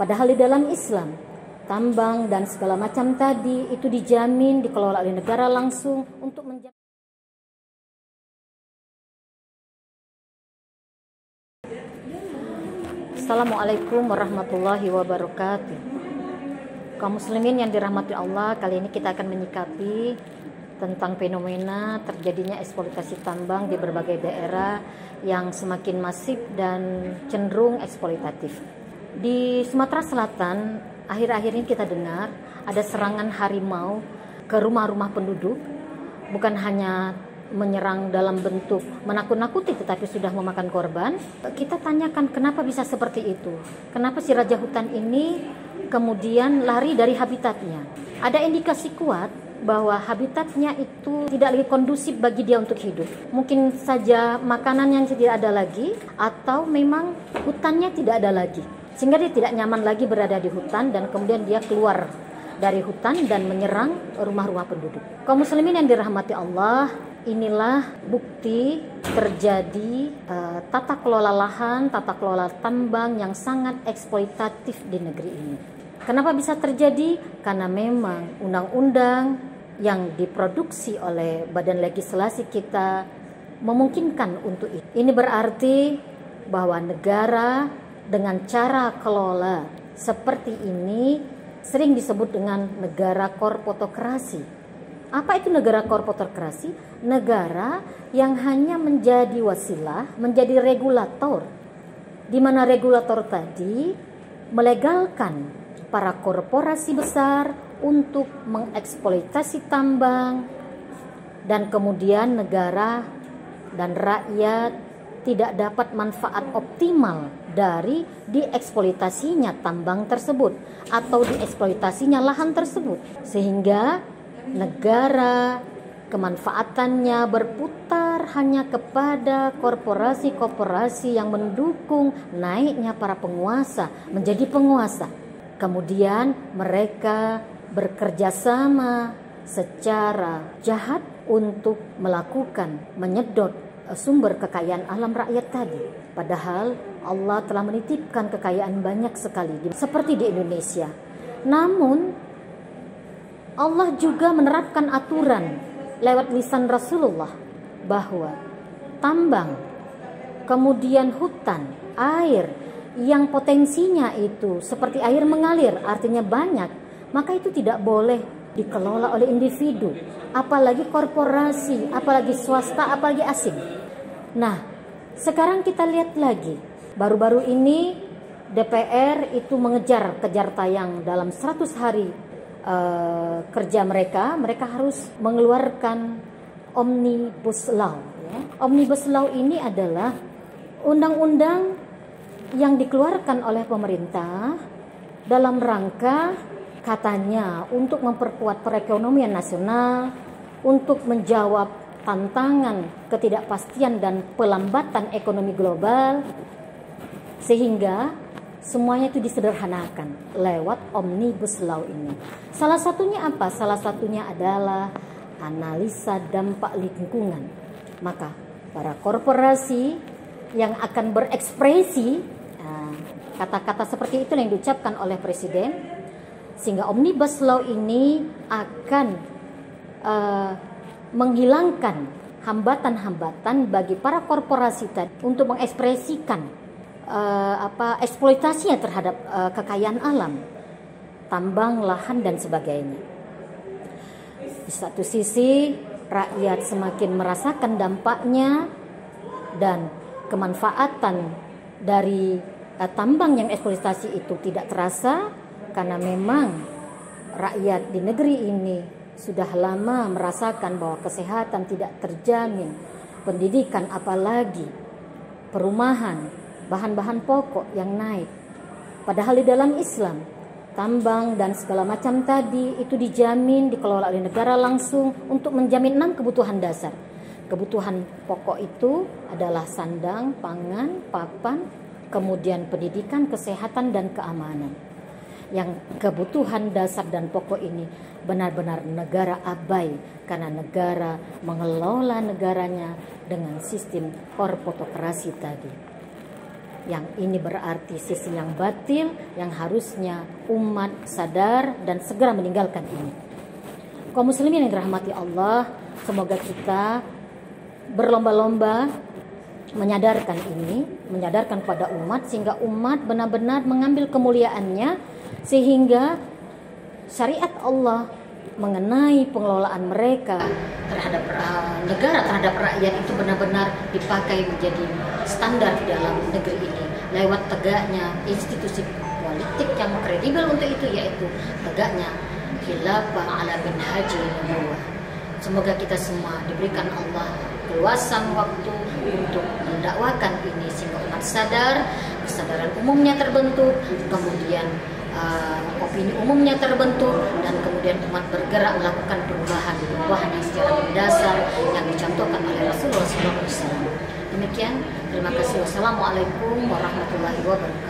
Padahal di dalam Islam, tambang dan segala macam tadi itu dijamin dikelola oleh negara langsung untuk menjamin. Assalamualaikum warahmatullahi wabarakatuh. Kaum muslimin yang dirahmati Allah, kali ini kita akan menyikapi tentang fenomena terjadinya eksploitasi tambang di berbagai daerah yang semakin masif dan cenderung eksploitatif. Di Sumatera Selatan, akhir-akhir ini kita dengar ada serangan harimau ke rumah-rumah penduduk, bukan hanya menyerang dalam bentuk menakut-nakuti tetapi sudah memakan korban. Kita tanyakan kenapa bisa seperti itu? Kenapa si raja hutan ini kemudian lari dari habitatnya? Ada indikasi kuat bahwa habitatnya itu tidak lagi kondusif bagi dia untuk hidup. Mungkin saja makanan yang tidak ada lagi, atau memang hutannya tidak ada lagi, sehingga dia tidak nyaman lagi berada di hutan dan kemudian dia keluar dari hutan dan menyerang rumah-rumah penduduk. Kaum muslimin yang dirahmati Allah, inilah bukti terjadi tata kelola lahan, tata kelola tambang yang sangat eksploitatif di negeri ini. Kenapa bisa terjadi? Karena memang undang-undang yang diproduksi oleh badan legislasi kita memungkinkan untuk itu. Ini berarti bahwa negara dengan cara kelola seperti ini sering disebut dengan negara korpotokrasi. Apa itu negara korpotokrasi? Negara yang hanya menjadi wasilah, menjadi regulator, di mana regulator tadi melegalkan para korporasi besar untuk mengeksploitasi tambang, dan kemudian negara dan rakyat tidak dapat manfaat optimal dari dieksploitasinya tambang tersebut atau dieksploitasinya lahan tersebut, sehingga negara kemanfaatannya berputar hanya kepada korporasi-korporasi yang mendukung naiknya para penguasa menjadi penguasa. Kemudian mereka bekerja sama secara jahat untuk menyedot sumber kekayaan alam rakyat tadi. Padahal Allah telah menitipkan kekayaan banyak sekali seperti di Indonesia. Namun Allah juga menerapkan aturan lewat lisan Rasulullah bahwa tambang, kemudian hutan, air yang potensinya itu seperti air mengalir, artinya banyak, maka itu tidak boleh dikelola oleh individu, apalagi korporasi, apalagi swasta, apalagi asing. Nah, sekarang kita lihat lagi, baru-baru ini DPR itu kejar tayang dalam 100 hari kerja mereka harus mengeluarkan Omnibus Law. Omnibus Law ini adalah undang-undang yang dikeluarkan oleh pemerintah dalam rangka katanya untuk memperkuat perekonomian nasional, untuk menjawab tantangan ketidakpastian dan pelambatan ekonomi global, sehingga semuanya itu disederhanakan lewat Omnibus Law ini. Salah satunya apa? Salah satunya adalah analisa dampak lingkungan. Maka para korporasi yang akan berekspresi, kata-kata seperti itu yang diucapkan oleh Presiden, sehingga Omnibus Law ini akan menghilangkan hambatan-hambatan bagi para korporasi tadi untuk mengekspresikan eksploitasinya terhadap kekayaan alam, tambang, lahan dan sebagainya. Di satu sisi rakyat semakin merasakan dampaknya dan kemanfaatan dari tambang yang eksploitasi itu tidak terasa, karena memang rakyat di negeri ini sudah lama merasakan bahwa kesehatan tidak terjamin, pendidikan apalagi, perumahan, bahan-bahan pokok yang naik. Padahal di dalam Islam, tambang dan segala macam tadi itu dijamin dikelola oleh negara langsung untuk menjamin 6 kebutuhan dasar. Kebutuhan pokok itu adalah sandang, pangan, papan, kemudian pendidikan, kesehatan, dan keamanan. Yang kebutuhan dasar dan pokok ini benar-benar negara abai, karena negara mengelola negaranya dengan sistem korpotokrasi tadi. Yang ini berarti sisi yang batil yang harusnya umat sadar dan segera meninggalkan ini. Kaum muslimin yang dirahmati Allah, semoga kita berlomba-lomba menyadarkan ini, menyadarkan kepada umat sehingga umat benar-benar mengambil kemuliaannya, sehingga syariat Allah mengenai pengelolaan mereka terhadap negara, terhadap rakyat itu benar-benar dipakai menjadi standar di dalam negeri ini lewat tegaknya institusi politik yang kredibel untuk itu, yaitu tegaknya khilafah ala minhaji nubuwah. Semoga kita semua diberikan Allah keluasan waktu untuk mendakwakan ini sehingga umat sadar, kesadaran umumnya terbentuk, kemudian opini umumnya terbentuk, dan kemudian umat bergerak melakukan perubahan yang secara mendasar yang dicontohkan oleh Rasulullah SAW. Demikian, terima kasih. Wassalamualaikum warahmatullahi wabarakatuh.